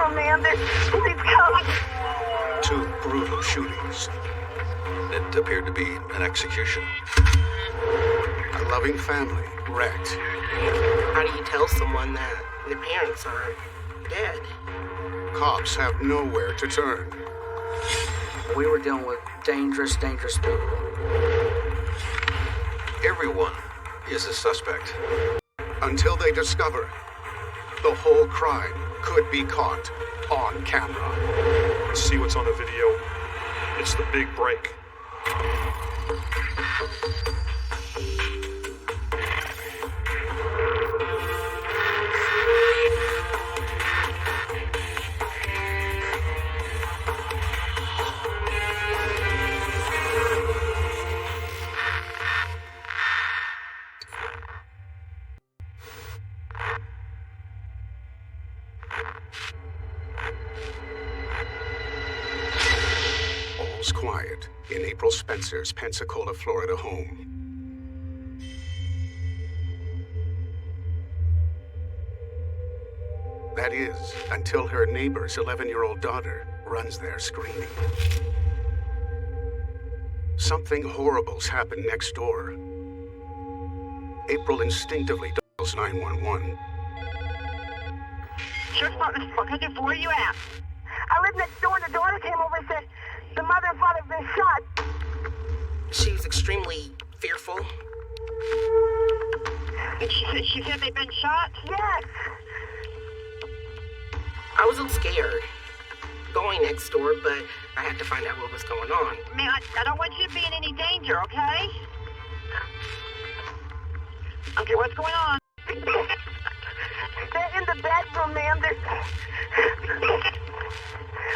bedroom, man. Please come. Two brutal shootings. It appeared to be an execution. A loving family wrecked. How do you tell someone that their parents are dead? Cops have nowhere to turn. We were dealing with dangerous people. Everyone is a suspect. Until they discover the whole crime could be caught on camera. Let's see what's on the video. It's the big break. All's quiet in April Spencer's Pensacola, Florida home. That is, until her neighbor's 11-year-old daughter runs there screaming. Something horrible's happened next door. April instinctively dials 911. Sure, Department, what can I do for you at? I live next door and the daughter came over and said the mother and father have been shot. She was extremely fearful. And she said they've been shot? Yes. I was a little scared going next door, but I had to find out what was going on. Man, I don't want you to be in any danger, okay? Okay, what's going on? They're in the bedroom, ma'am.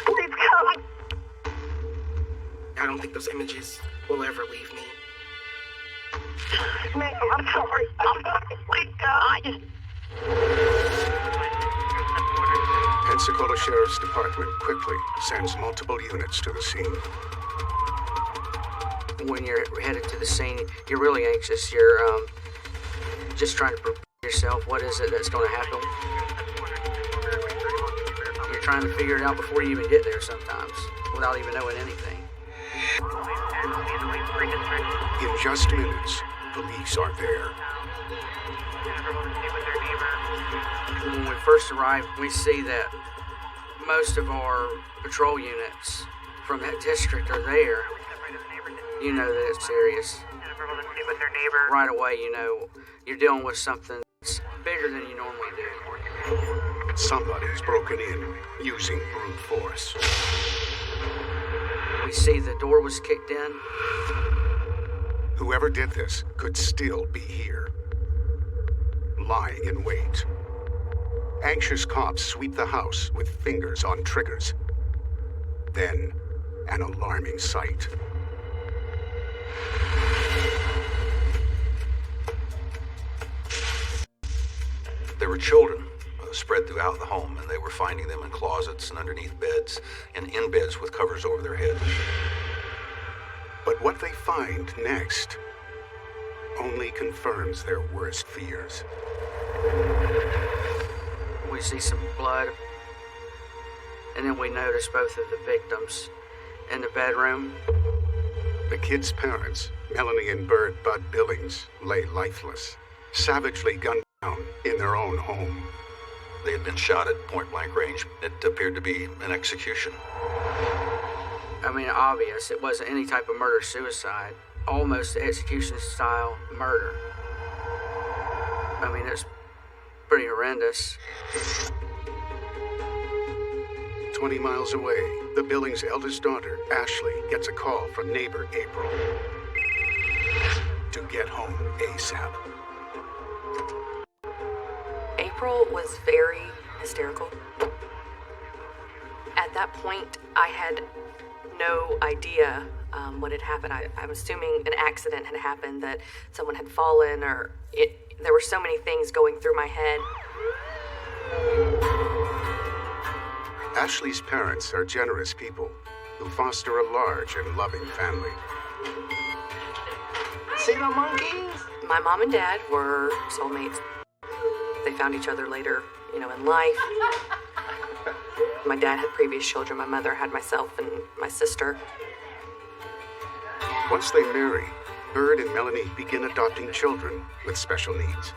Please come. I don't think those images will ever leave me. Ma'am, I'm sorry. Please come. Pensacola Sheriff's Department quickly sends multiple units to the scene. When you're headed to the scene, you're really anxious. You're just trying to prepare yourself. What is it that's going to happen? You're trying to figure it out before you even get there sometimes, without even knowing anything. In just minutes, police are there. When we first arrive, we see that most of our patrol units from that district are there. You know that it's serious. Right away, you know you're dealing with something that's bigger than you normally do. Somebody's broken in using brute force. We see the door was kicked in. Whoever did this could still be here, lying in wait. Anxious cops sweep the house with fingers on triggers. Then, an alarming sight. There were children spread throughout the home, and they were finding them in closets and underneath beds and in beds with covers over their heads. But what they find next only confirms their worst fears. We see some blood, and then we notice both of the victims in the bedroom. The kids' parents, Melanie and Bird Bud Billings, lay lifeless, savagely gunned down in their own home. They had been shot at point-blank range. It appeared to be an execution. I mean, obvious. It wasn't any type of murder-suicide. Almost execution-style murder. I mean, it's pretty horrendous. 20 miles away, the Billings' eldest daughter, Ashley, gets a call from neighbor April to get home ASAP. April was very hysterical. At that point, I had no idea what had happened. I'm assuming an accident had happened, that someone had fallen, or there were so many things going through my head. Ashley's parents are generous people who foster a large and loving family. See the monkeys? My mom and dad were soulmates. They found each other later, in life. My dad had previous children. My mother had myself and my sister. Once they marry, Bird and Melanie begin adopting children with special needs.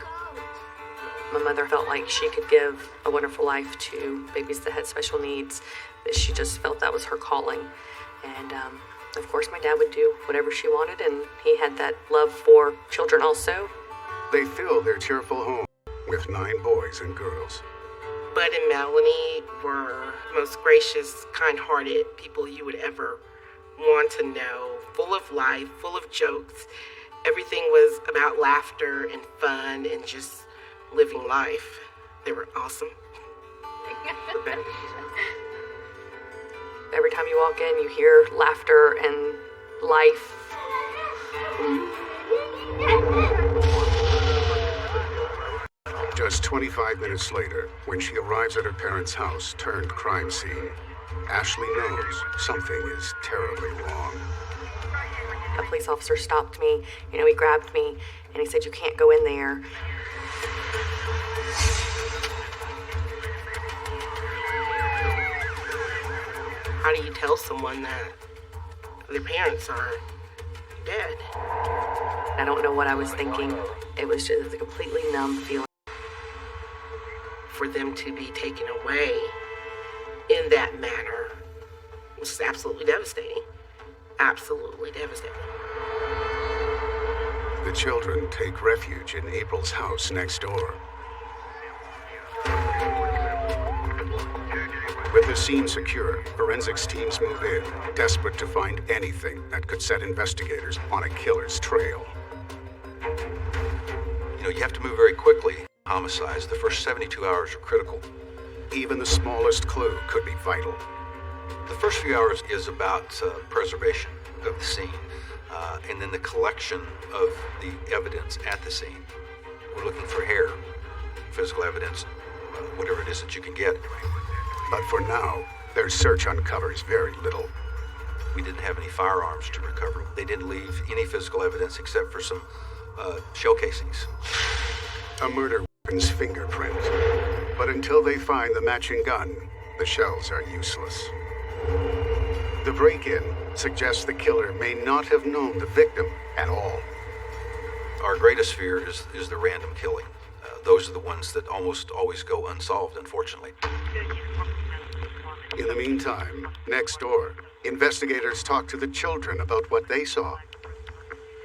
My mother felt like she could give a wonderful life to babies that had special needs, that she just felt that was her calling. And of course my dad would do whatever she wanted, and he had that love for children also. They fill their cheerful home with 9 boys and girls. Bud and Melanie were most gracious, kind-hearted people you would ever want to know, full of life, full of jokes. Everything was about laughter and fun and just living life. They were awesome. Every time you walk in, you hear laughter and life. Just 25 minutes later, when she arrives at her parents' house turned crime scene, Ashley knows something is terribly wrong. A police officer stopped me. He grabbed me, and he said, "You can't go in there." How do you tell someone that their parents are dead? I don't know what I was thinking. It was just a completely numb feeling. For them to be taken away in that manner was absolutely devastating. Absolutely devastating. The children take refuge in April's house next door. With the scene secure, forensics teams move in, desperate to find anything that could set investigators on a killer's trail. You have to move very quickly. Homicides, the first 72 hours are critical. Even the smallest clue could be vital. The first few hours is about preservation of the scene, and then the collection of the evidence at the scene. We're looking for hair, physical evidence, whatever it is that you can get. But for now, their search uncovers very little. We didn't have any firearms to recover. They didn't leave any physical evidence except for some shell casings. A murder weapon's fingerprint. But until they find the matching gun, the shells are useless. The break-in suggests the killer may not have known the victim at all. Our greatest fear is the random killing. Those are the ones that almost always go unsolved, unfortunately. In the meantime, next door, investigators talk to the children about what they saw.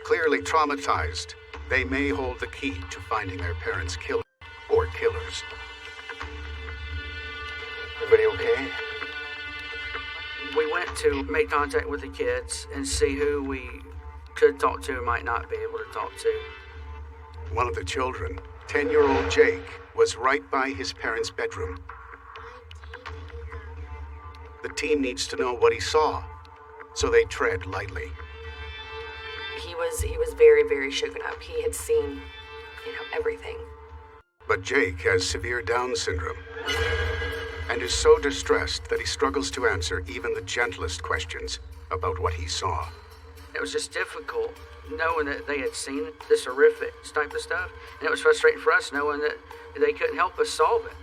Clearly traumatized, they may hold the key to finding their parents' killer or killers. Everybody okay? We went to make contact with the kids and see who we could talk to and might not be able to talk to. One of the children, 10-year-old Jake, was right by his parents' bedroom. The team needs to know what he saw, so they tread lightly. He was very, very shaken up. He had seen, everything. But Jake has severe Down syndrome and is so distressed that he struggles to answer even the gentlest questions about what he saw. It was just difficult knowing that they had seen this horrific type of stuff, and it was frustrating for us knowing that they couldn't help us solve it.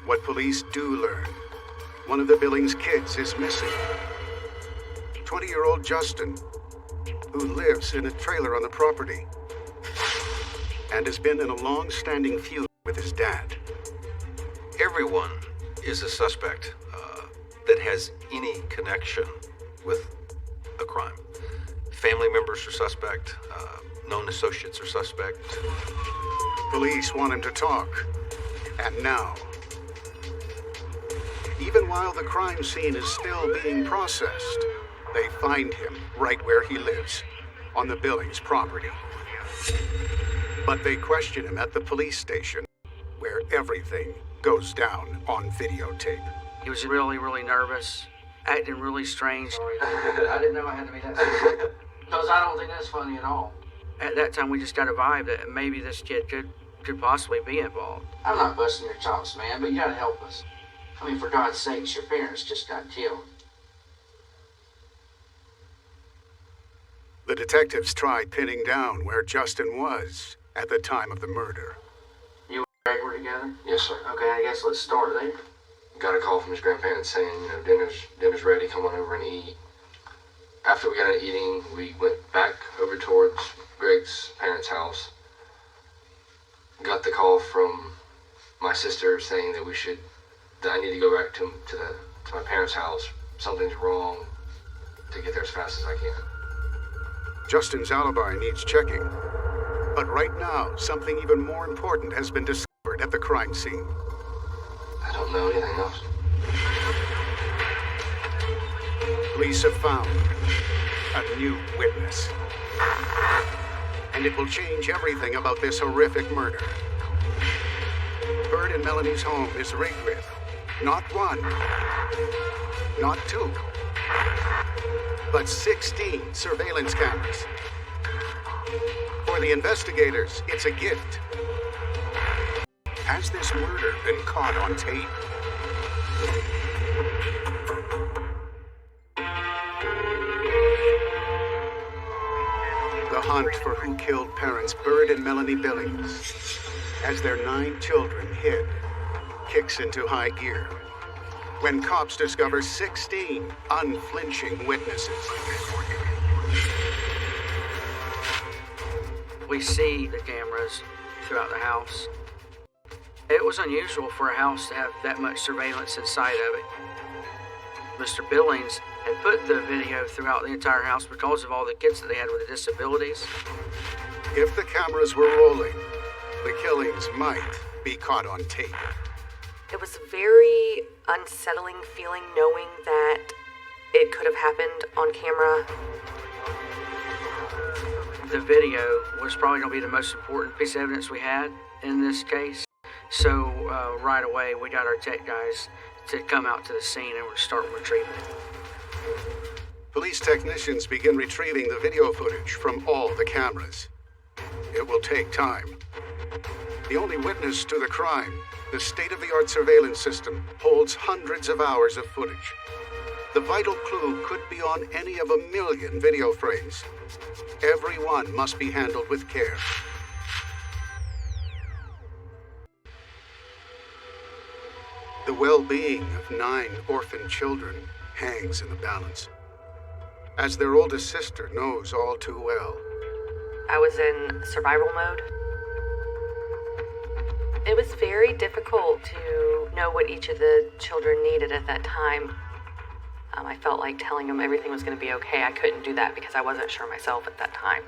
What police do learn, one of the Billings kids is missing. 20-year-old Justin, who lives in a trailer on the property and has been in a long-standing feud with his dad. Everyone is a suspect that has any connection with a crime. Family members are suspect, known associates are suspect. Police want him to talk, and now. Even while the crime scene is still being processed, they find him right where he lives, on the Billings property. But they question him at the police station, where everything goes down on videotape. He was really, really nervous, acting really strange. I didn't know I had to be that serious, because I don't think that's funny at all. At that time, we just got a vibe that maybe this kid could possibly be involved. I'm not busting your chops, man, but you gotta help us. I mean, for God's sakes, your parents just got killed. The detectives tried pinning down where Justin was at the time of the murder. You and Greg were together? Yes, sir. Okay, I guess let's start there. got a call from his grandparents saying, dinner's ready, come on over and eat. After we got done eating, we went back over towards Greg's parents' house. Got the call from my sister saying that I need to go back to my parents' house. Something's wrong, to get there as fast as I can. Justin's alibi needs checking. But right now, something even more important has been discovered at the crime scene. I don't know anything else. Police have found a new witness. And it will change everything about this horrific murder. Bird and Melanie's home is rigged with not one, not two, but 16 surveillance cameras. For the investigators, it's a gift. Has this murder been caught on tape? The hunt for who killed parents Bird and Melanie Billings, as their 9 children hid, kicks into high gear when cops discover 16 unflinching witnesses. We see the cameras throughout the house. It was unusual for a house to have that much surveillance inside of it. Mr. Billings had put the video throughout the entire house because of all the kids that they had with the disabilities. If the cameras were rolling, the killings might be caught on tape. It was a very unsettling feeling knowing that it could have happened on camera. The video was probably going to be the most important piece of evidence we had in this case. So right away, we got our tech guys to come out to the scene and we're starting retrieving it. Police technicians begin retrieving the video footage from all the cameras. It will take time. The only witness to the crime, the state-of-the-art surveillance system, holds hundreds of hours of footage. The vital clue could be on any of 1 million video frames. Every one must be handled with care. The well-being of 9 orphan children hangs in the balance, as their oldest sister knows all too well. I was in survival mode. It was very difficult to know what each of the children needed at that time. I felt like telling them everything was going to be okay. I couldn't do that because I wasn't sure myself at that time.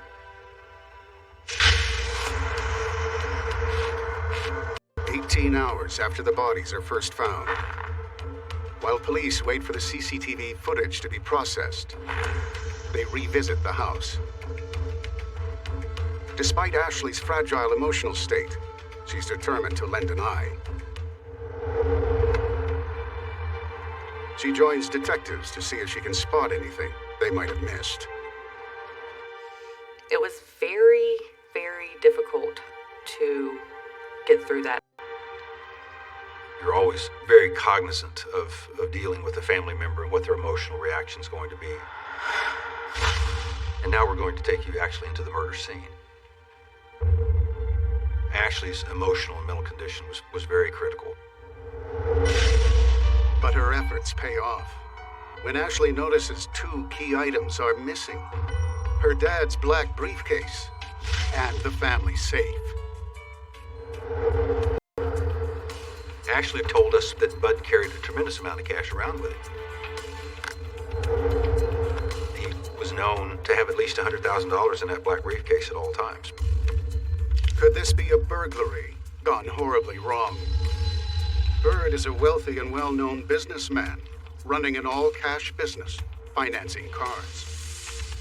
Hours after the bodies are first found, while police wait for the CCTV footage to be processed, they revisit the house. Despite Ashley's fragile emotional state, she's determined to lend an eye. She joins detectives to see if she can spot anything they might have missed. It was very, very difficult to get through that. You're always very cognizant of dealing with a family member and what their emotional reaction is going to be. And now we're going to take you actually into the murder scene. Ashley's emotional and mental condition was very critical. But her efforts pay off when Ashley notices 2 key items are missing: her dad's black briefcase and the family safe. Ashley told us that Bud carried a tremendous amount of cash around with him. He was known to have at least $100,000 in that black briefcase at all times. Could this be a burglary gone horribly wrong? Bird is a wealthy and well-known businessman running an all-cash business, financing cars.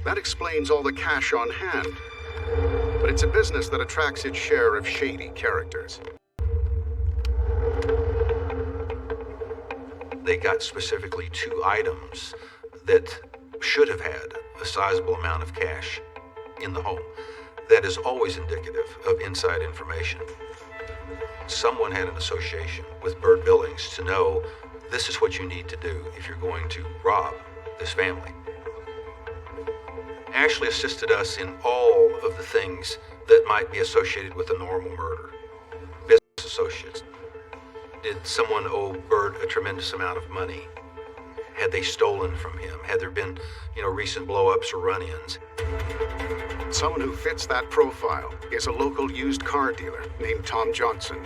That explains all the cash on hand, but it's a business that attracts its share of shady characters. They got specifically 2 items that should have had a sizable amount of cash in the home. That is always indicative of inside information. Someone had an association with Bird Billings to know this is what you need to do if you're going to rob this family. Ashley assisted us in all of the things that might be associated with a normal murder. Business associates, Did someone owe Bert a tremendous amount of money? Had they stolen from him? Had there been, recent blow-ups or run-ins? Someone who fits that profile is a local used car dealer named Tom Johnson.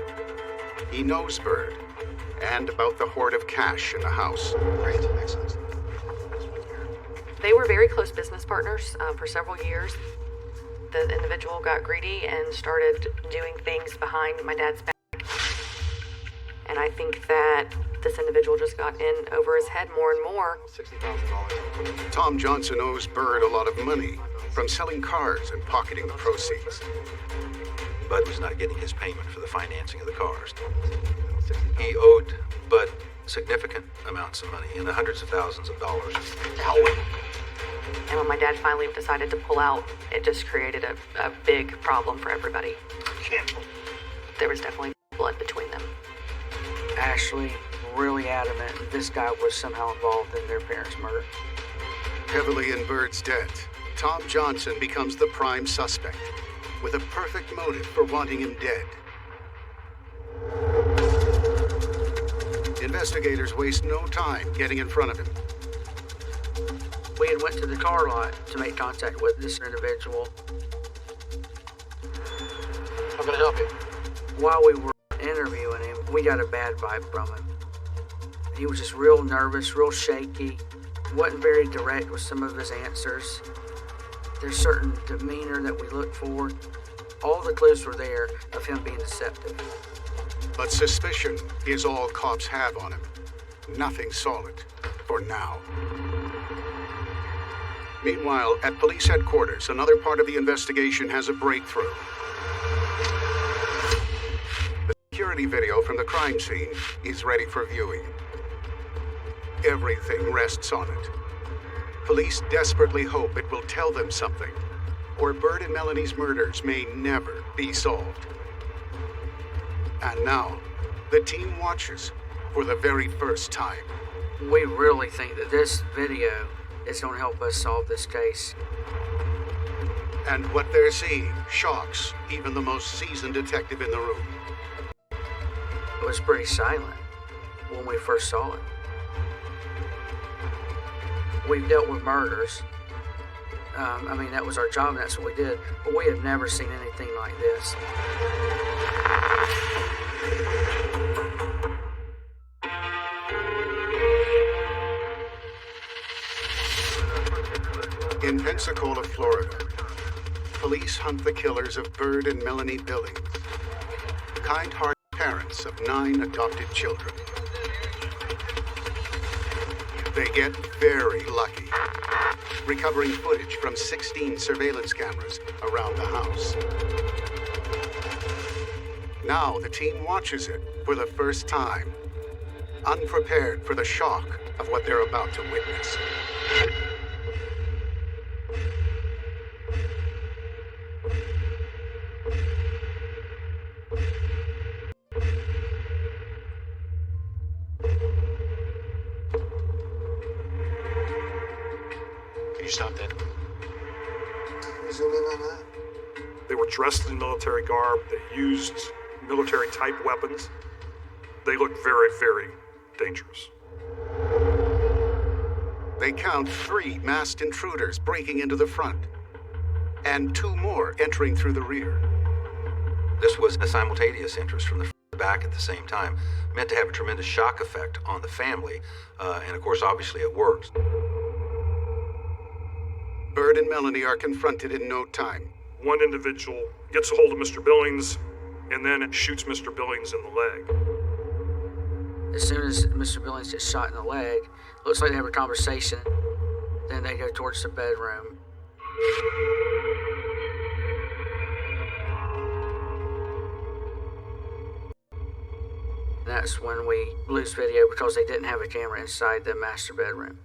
He knows Bird and about the hoard of cash in the house. Great, excellent. They were very close business partners for several years. The individual got greedy and started doing things behind my dad's back. And I think that this individual just got in over his head more and more. $60,000. Tom Johnson owes Bird a lot of money from selling cars and pocketing the proceeds. Bud was not getting his payment for the financing of the cars. He owed Bud significant amounts of money, in the hundreds of thousands of dollars. And when my dad finally decided to pull out, it just created a big problem for everybody. There was definitely blood between them. Ashley, really adamant this guy was somehow involved in their parents' murder. Heavily in Bird's debt, Tom Johnson becomes the prime suspect, with a perfect motive for wanting him dead. Investigators waste no time getting in front of him. We had went to the car lot to make contact with this individual. How can I help you? While we were interviewing him, we got a bad vibe from him. He was just real nervous, real shaky, wasn't very direct with some of his answers. There's certain demeanor that we look for. All the clues were there of him being deceptive. But suspicion is all cops have on him. Nothing solid, for now. Meanwhile, at police headquarters, another part of the investigation has a breakthrough. The security video from the crime scene is ready for viewing. Everything rests on it. Police desperately hope it will tell them something, or Bird and Melanie's murders may never be solved. And now, the team watches for the very first time. We really think that this video is going to help us solve this case. And what they're seeing shocks even the most seasoned detective in the room. It was pretty silent when we first saw it. We've dealt with murders. That was our job and that's what we did. But we have never seen anything like this. In Pensacola, Florida, police hunt the killers of Bird and Melanie Billings, kind-hearted parents of 9 adopted children. They get very lucky, recovering footage from 16 surveillance cameras around the house. Now the team watches it for the first time, unprepared for the shock of what they're about to witness. Can you stop that? Can you zoom in on that? They were dressed in military garb. They used military-type weapons. They looked very, very dangerous. They count 3 masked intruders breaking into the front, and 2 more entering through the rear. This was a simultaneous entrance from the front to back at the same time, meant to have a tremendous shock effect on the family, and of course, obviously it worked. Bird and Melanie are confronted in no time. One individual gets a hold of Mr. Billings and then shoots Mr. Billings in the leg. As soon as Mr. Billings gets shot in the leg, looks like they have a conversation. Then they go towards the bedroom. That's when we lose video because they didn't have a camera inside the master bedroom.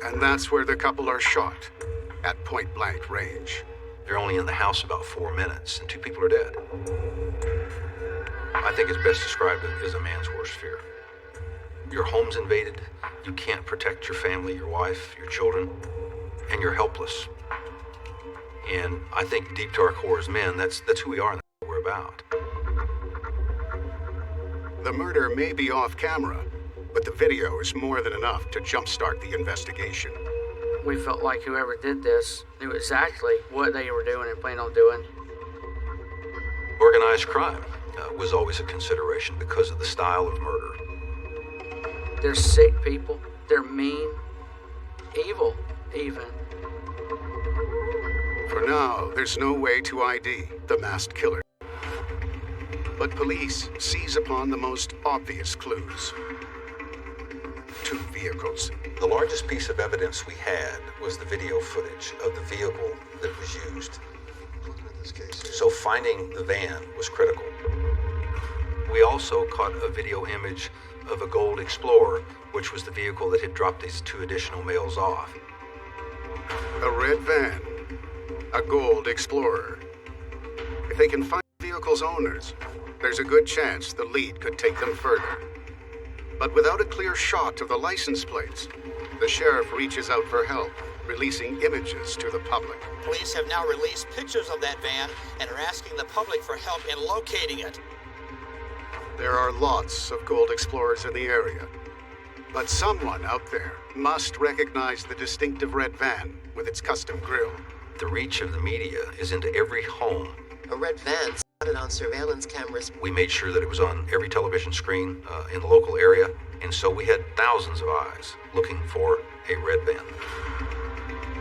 And that's where the couple are shot, at point-blank range. They're only in the house about 4 minutes, and 2 people are dead. I think it's best described as a man's worst fear. Your home's invaded, you can't protect your family, your wife, your children, and you're helpless. And I think deep to our core as men, that's who we are and that's what we're about. The murder may be off camera, but the video is more than enough to jumpstart the investigation. We felt like whoever did this knew exactly what they were doing and planned on doing. Organized crime was always a consideration because of the style of murder. They're sick people. They're mean. Evil, even. For now, there's no way to ID the masked killer. But police seize upon the most obvious clues. 2 vehicles. The largest piece of evidence we had was the video footage of the vehicle that was used. So finding the van was critical. We also caught a video image of a Gold Explorer, which was the vehicle that had dropped these 2 additional males off. A red van. A Gold Explorer. If they can find the vehicle's owners, there's a good chance the lead could take them further. But without a clear shot of the license plates, the sheriff reaches out for help, releasing images to the public. Police have now released pictures of that van and are asking the public for help in locating it. There are lots of Gold Explorers in the area, but someone out there must recognize the distinctive red van with its custom grille. The reach of the media is into every home. A red van spotted on surveillance cameras. We made sure that it was on every television screen in the local area, and so we had thousands of eyes looking for a red van.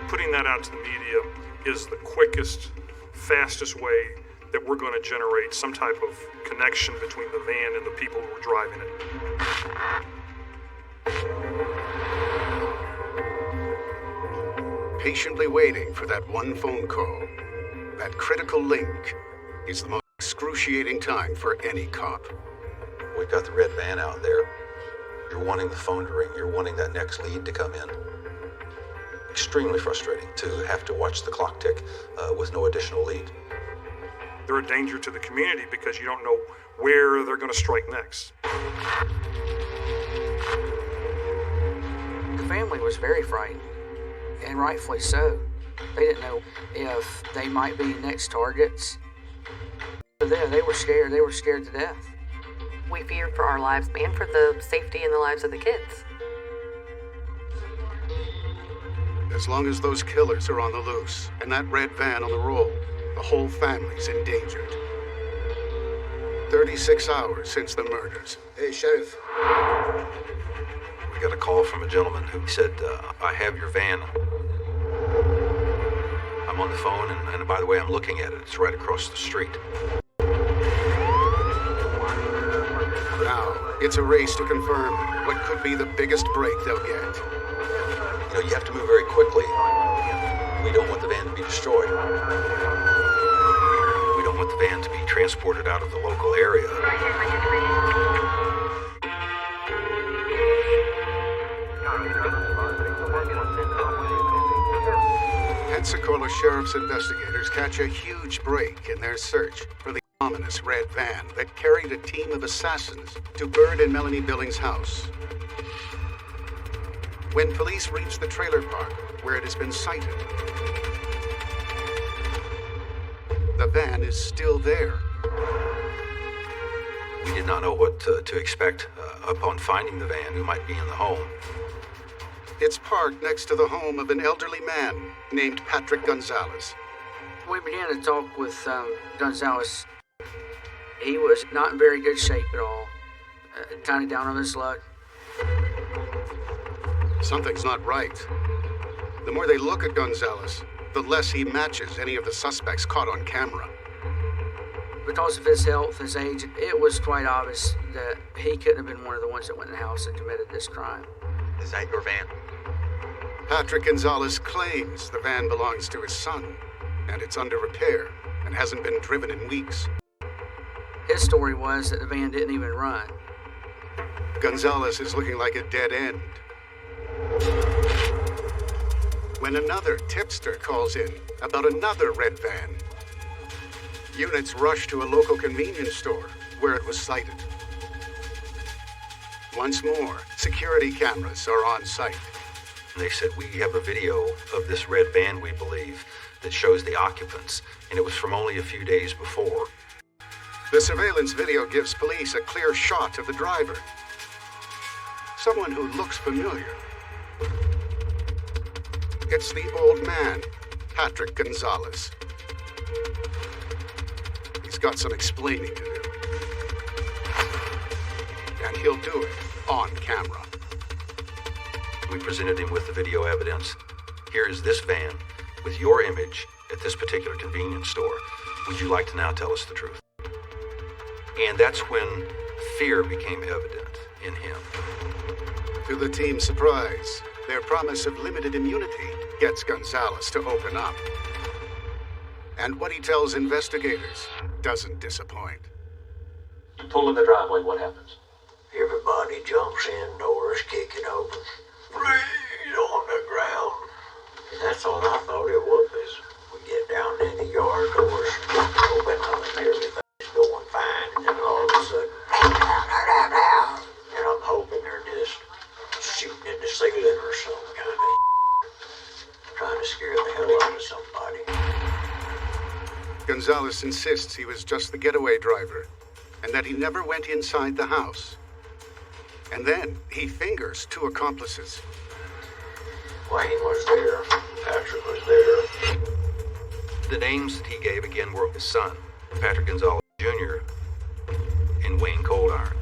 Putting that out to the media is the quickest, fastest way that we're going to generate some type of connection between the van and the people who are driving it. Patiently waiting for that one phone call, that critical link, is the most excruciating time for any cop. We've got the red van out there. You're wanting the phone to ring. You're wanting that next lead to come in. Extremely frustrating to have to watch the clock tick with no additional lead. They're a danger to the community because you don't know where they're going to strike next. The family was very frightened, and rightfully so. They didn't know if they might be next targets. They were scared. They were scared to death. We feared for our lives and for the safety and the lives of the kids. As long as those killers are on the loose and that red van on the roll, the whole family's endangered. 36 hours since the murders. Hey, Sheriff. We got a call from a gentleman who said, I have your van. I'm on the phone, and by the way, I'm looking at it. It's right across the street. Now, it's a race to confirm what could be the biggest break they'll get. You know, you have to move very quickly. We don't want the van to be destroyed. We don't want the van to be transported out of the local area. Pensacola Sheriff's investigators catch a huge break in their search for the ominous red van that carried a team of assassins to Bird and Melanie Billings' house. When police reach the trailer park where it has been sighted, the van is still there. We did not know what to expect upon finding the van who might be in the home. It's parked next to the home of an elderly man named Patrick Gonzalez. We began to talk with Gonzalez. He was not in very good shape at all, kind of down on his luck. Something's not right. The more they look at Gonzalez, the less he matches any of the suspects caught on camera. Because of his health, his age, it was quite obvious that he couldn't have been one of the ones that went in the house and committed this crime. Is that your van? Patrick Gonzalez claims the van belongs to his son, and it's under repair and hasn't been driven in weeks. His story was that the van didn't even run. Gonzalez is looking like a dead end. When another tipster calls in about another red van, units rush to a local convenience store where it was sighted. Once more, security cameras are on site. They said, we have a video of this red van, we believe, that shows the occupants, and it was from only a few days before. The surveillance video gives police a clear shot of the driver. Someone who looks familiar. It's the old man, Patrick Gonzalez. He's got some explaining to do. And he'll do it on camera. We presented him with the video evidence. Here is this van with your image at this particular convenience store. Would you like to now tell us the truth? And that's when fear became evident in him. To the team's surprise, their promise of limited immunity gets Gonzalez to open up. And what he tells investigators doesn't disappoint. You pull in the driveway, what happens? Everybody jumps in, doors kicking open. Freeze on the ground. And that's all I thought it was. We get down in the yard, doors open up, and everything's going fine. And then all of a sudden, and I'm hoping they're just shooting in the ceiling or some kind of trying to scare the hell out of somebody. Gonzalez insists he was just the getaway driver, and that he never went inside the house. And then he fingers two accomplices. Wayne was there. Patrick was there. The names that he gave again were his son, Patrick Gonzalez Jr., and Wayne Coldiron.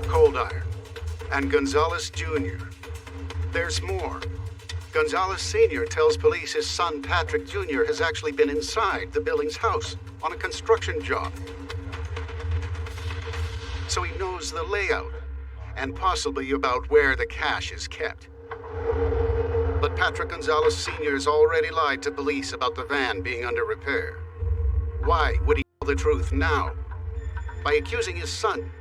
Coldiron and Gonzalez Jr. There's more. Gonzalez Sr. tells police his son Patrick Jr. has actually been inside the Billings house on a construction job. So he knows the layout, and possibly about where the cash is kept. But Patrick Gonzalez Sr. has already lied to police about the van being under repair. Why would he tell the truth now? By accusing his son,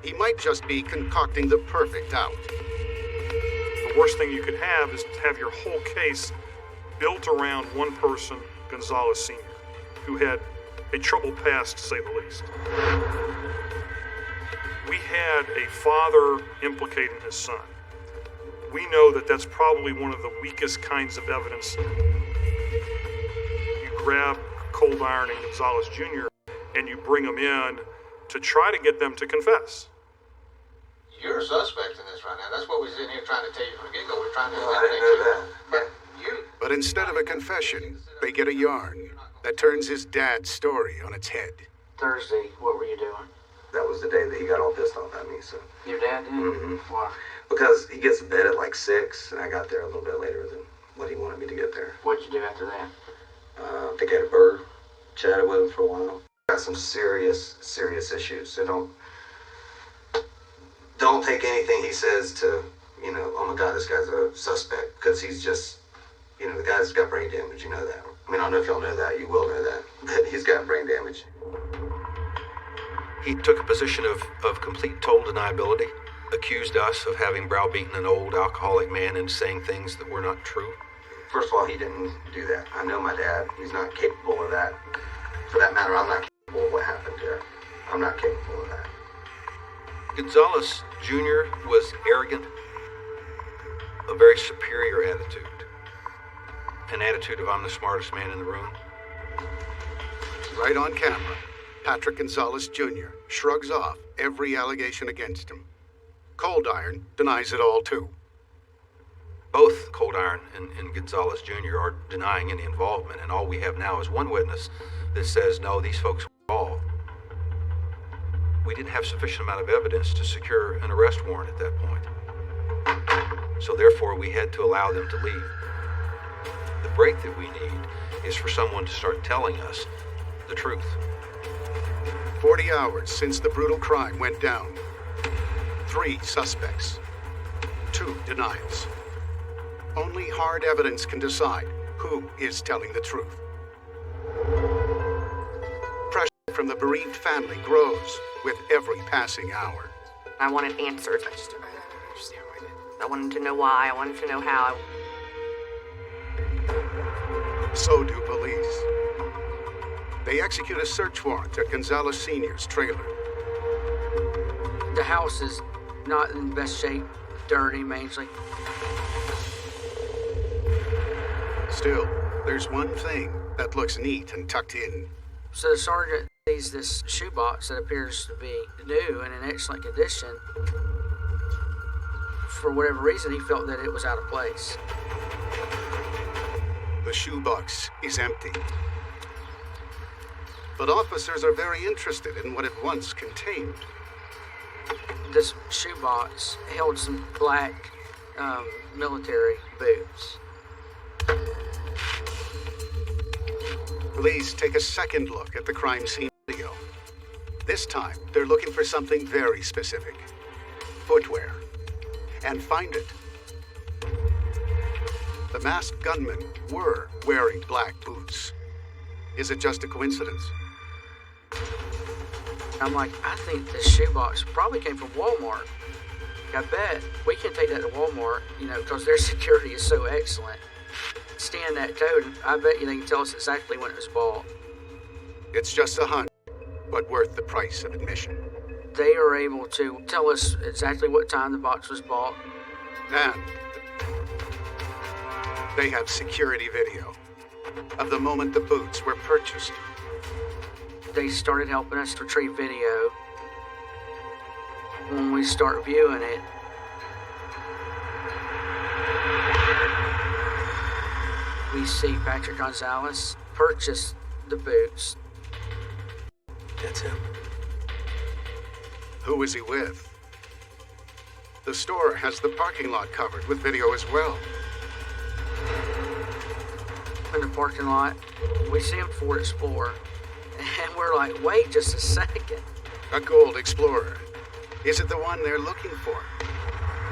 he might just be concocting the perfect out. The worst thing you could have is to have your whole case built around one person, Gonzalez Sr., who had a troubled past, to say the least. We had a father implicating his son. We know that that's probably one of the weakest kinds of evidence. You grab Coldiron and Gonzalez Jr. and you bring them in to try to get them to confess. You're a suspect in this right now. That's what we're sitting here trying to tell you from the get-go. We're trying to I didn't know that. But instead of a confession, they get a yarn that turns his dad's story on its head. Thursday, what were you doing? That was the day that he got all pissed off at me, so. Your dad did? Mm-hmm. Why? Because he gets to bed at like 6, and I got there a little bit later than what he wanted me to get there. What'd you do after that? I think I had a bird, chatted with him for a while. Got some serious issues, so don't take anything he says to, oh my God, this guy's a suspect, because he's just, the guy's got brain damage, you know that. I mean, I don't know if y'all know that, you will know that, but he's got brain damage. He took a position of complete total deniability, accused us of having browbeaten an old alcoholic man into saying things that were not true. First of all, he didn't do that. I know my dad. He's not capable of that. For that matter, I'm not capable of what happened there. I'm not capable of that. Gonzalez Jr. was arrogant, a very superior attitude. An attitude of I'm the smartest man in the room. Right on camera, Patrick Gonzalez Jr. shrugs off every allegation against him. Coldiron denies it all too. Both Coldiron and Gonzalez Jr. are denying any involvement, and all we have now is one witness that says, no, these folks were involved. We didn't have sufficient amount of evidence to secure an arrest warrant at that point. So therefore, we had to allow them to leave. The break that we need is for someone to start telling us the truth. 40 hours since the brutal crime went down. 3 suspects. 2 denials. Only hard evidence can decide who is telling the truth. Pressure from the bereaved family grows with every passing hour. I wanted answers. I wanted to know why. I wanted to know how. So do police. They execute a search warrant at Gonzalez Sr.'s trailer. The house is not in the best shape, dirty, mainly. Still, there's one thing that looks neat and tucked in. So the sergeant sees this shoebox that appears to be new and in excellent condition. For whatever reason, he felt that it was out of place. The shoebox is empty. But officers are very interested in what it once contained. This shoebox held some black military boots. Police take a second look at the crime scene video. This time, they're looking for something very specific. Footwear. And find it. The masked gunmen were wearing black boots. Is it just a coincidence? I'm like, I think this shoebox probably came from Walmart. I bet we can take that to Walmart, because their security is so excellent. Scan that code, I bet you they can tell us exactly when it was bought. It's just a hunch, but worth the price of admission. They are able to tell us exactly what time the box was bought. And they have security video of the moment the boots were purchased. They started helping us retrieve video. When we start viewing it, we see Patrick Gonzalez purchase the boots. That's him. Who is he with? The store has the parking lot covered with video as well. In the parking lot, we see him Ford Explorer, and we're like, wait just a second. A gold Explorer. Is it the one they're looking for?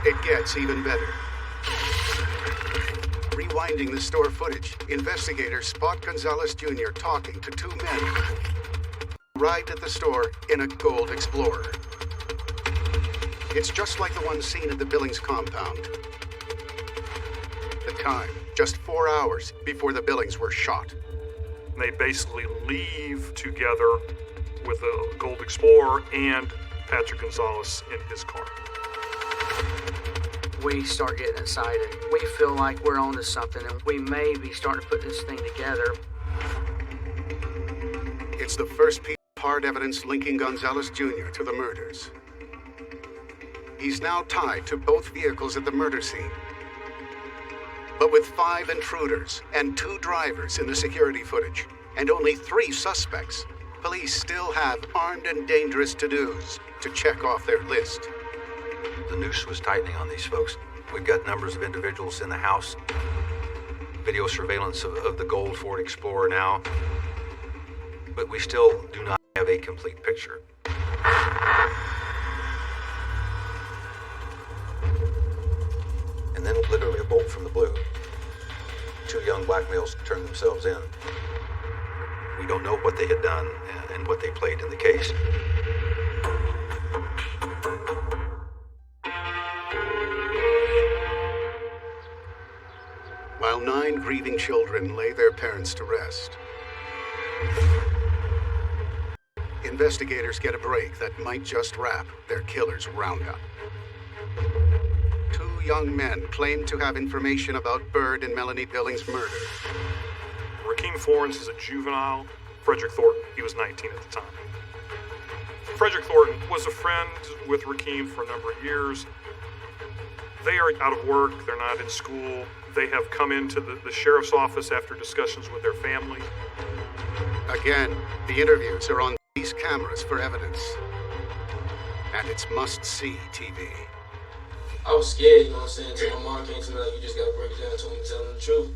It gets even better. Rewinding the store footage, investigators spot Gonzalez Jr. talking to two men who arrived at the store in a gold Explorer. It's just like the one seen at the Billings compound. The time, just 4 hours before the Billings were shot. They basically leave together with a gold Explorer and Patrick Gonzalez in his car. We start getting excited. We feel like we're onto something, and we may be starting to put this thing together. It's the first piece of hard evidence linking Gonzalez Jr. to the murders. He's now tied to both vehicles at the murder scene. But with 5 intruders and 2 drivers in the security footage, and only 3 suspects, police still have armed and dangerous to-dos to check off their list. The noose was tightening on these folks. We've got numbers of individuals in the house. Video surveillance of the gold Ford Explorer now. But we still do not have a complete picture. And then literally a bolt from the blue. 2 young black males turned themselves in. We don't know what they had done and what they played in the case. While 9 grieving children lay their parents to rest, investigators get a break that might just wrap their killer's roundup. 2 young men claim to have information about Bird and Melanie Billings' murder. Rakeem Florence is a juvenile. Frederick Thornton, he was 19 at the time. Frederick Thornton was a friend with Rakeem for a number of years. They are out of work, they're not in school. They have come into the sheriff's office after discussions with their family. Again, the interviews are on these cameras for evidence. And it's must-see TV. I was scared, you know what I'm saying, until my mom came to me like, you just gotta break it down to me and tell them the truth.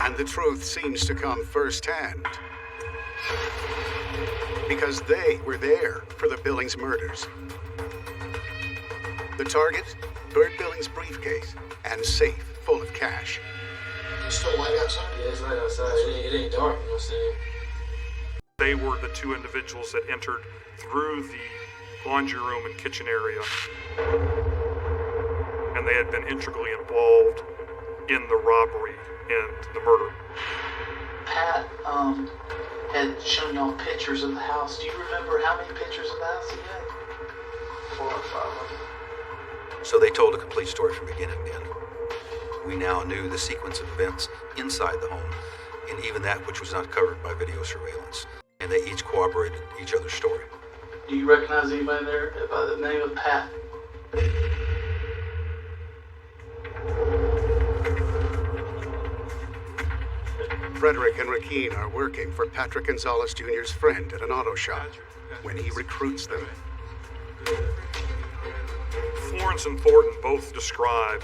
And the truth seems to come firsthand. Because they were there for the Billings murders. The target, Bird Billings' briefcase and safe full of cash. It's still light outside? Yeah, it's light outside. It ain't dark, you know what I'm saying? They were the 2 individuals that entered through the laundry room and kitchen area. And they had been integrally involved in the robbery and the murder. Pat had shown y'all pictures of the house. Do you remember how many pictures of the house he had? 4 or 5 of them. So they told a complete story from beginning to end. We now knew the sequence of events inside the home, and even that which was not covered by video surveillance. and they each corroborated each other's story. Do you recognize anybody there by the name of Pat? Frederick and Rakeen are working for Patrick Gonzalez Jr.'s friend at an auto shop when he recruits them. Florence and Thornton both describe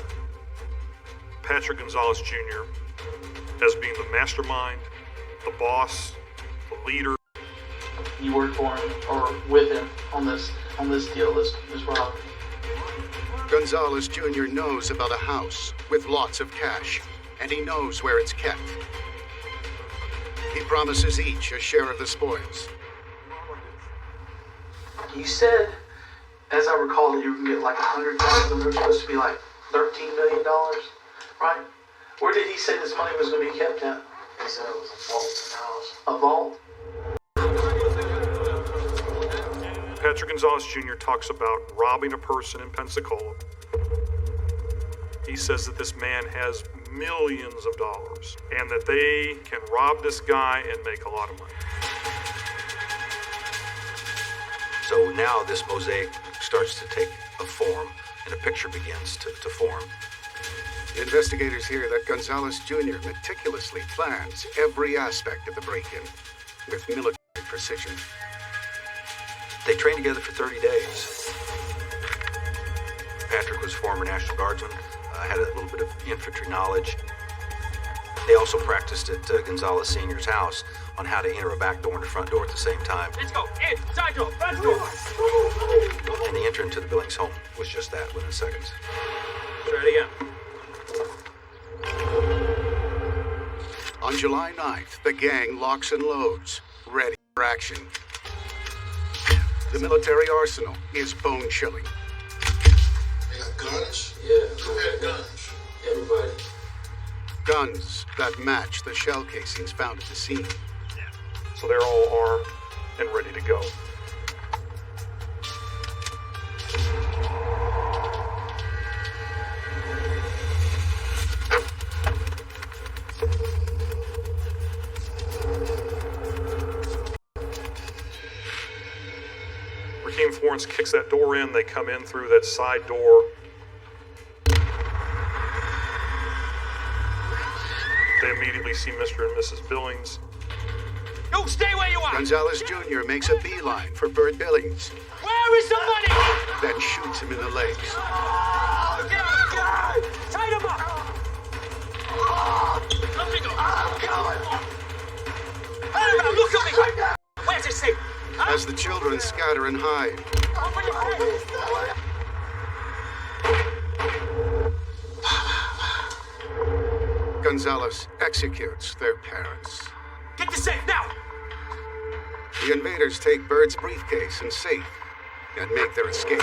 Patrick Gonzalez Jr. as being the mastermind, the boss, the leader. You work for him or with him on this deal, this robbery. Gonzalez Jr. knows about a house with lots of cash, and he knows where it's kept. He promises each a share of the spoils. You said, as I recall, that you were going to get like 100,000. There was supposed to be like $13 million, right? Where did he say this money was going to be kept at? He said it was a vault house. A vault? Patrick Gonzalez Jr. talks about robbing a person in Pensacola. He says that this man has millions of dollars and that they can rob this guy and make a lot of money. So now this mosaic starts to take a form, and a picture begins to form. Investigators hear that Gonzalez Jr. meticulously plans every aspect of the break-in with military precision. They trained together for 30 days. Patrick was a former National Guardsman, had a little bit of infantry knowledge. They also practiced at Gonzalez Sr.'s house on how to enter a back door and a front door at the same time. Let's go. In, side door, front door. And the entry into the Billings home was just that, within seconds. Try it again. On July 9th, the gang locks and loads, ready for action. The military arsenal is bone-chilling. They got guns? Yeah. Who had guns? Everybody. Guns that match the shell casings found at the scene. So they're all armed and ready to go. Raheem Florence kicks that door in. They come in through that side door. They immediately see Mr. and Mrs. Billings. You stay where you are! Gonzalez Jr. makes a beeline for Bert Billings, Where is the money? then shoots him in the legs. Tight him up! Let me go. Hey, now, look at me! Where's his seat? As the children scatter and hide, Gonzalez executes their parents. Get the safe now! The invaders take Bert's briefcase and safe and make their escape.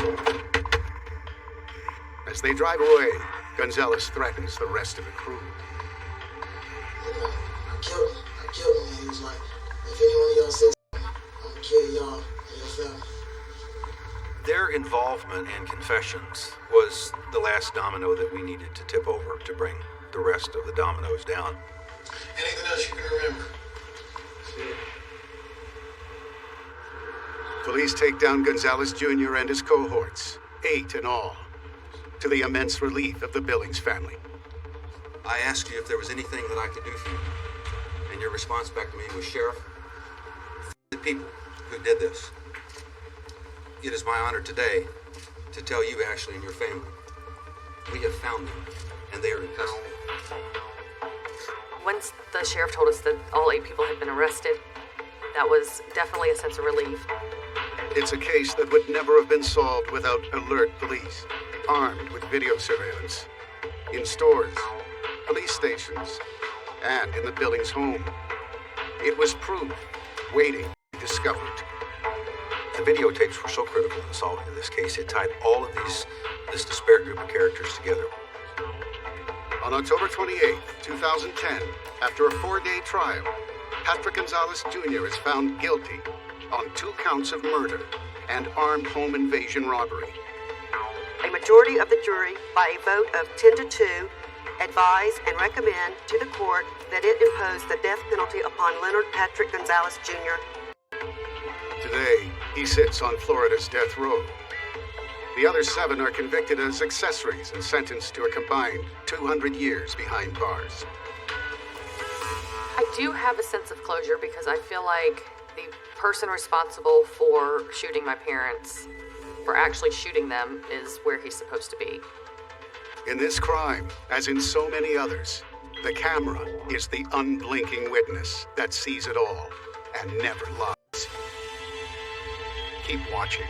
As they drive away, Gonzalez threatens the rest of the crew. I killed him. And he was like, if anyone of y'all says something, I'm gonna kill y'all and your family. Their involvement and confessions was the last domino that we needed to tip over to bring the rest of the dominoes down. Anything else you can remember? Police take down Gonzalez Jr. and his cohorts, 8 in all, to the immense relief of the Billings family. I asked you if there was anything that I could do for you, and your response back to me was, Sheriff, the people who did this. It is my honor today to tell you, Ashley, and your family, we have found them, and they are in custody. Once the sheriff told us that all 8 people had been arrested, that was definitely a sense of relief. It's a case that would never have been solved without alert police, armed with video surveillance, in stores, police stations, and in the Billings home. It was proof waiting to be discovered. The videotapes were so critical in the solving of this case. It tied all of this disparate group of characters together. On October 28, 2010, after a 4-day trial, Patrick Gonzalez Jr. is found guilty on 2 counts of murder and armed home invasion robbery. A majority of the jury, by a vote of 10-2, advise and recommend to the court that it impose the death penalty upon Leonard Patrick Gonzalez Jr. Today, he sits on Florida's death row. The other 7 are convicted as accessories and sentenced to a combined 200 years behind bars. I do have a sense of closure because I feel like the person responsible for shooting my parents, for actually shooting them, is where he's supposed to be. In this crime, as in so many others, the camera is the unblinking witness that sees it all and never lies. Keep watching.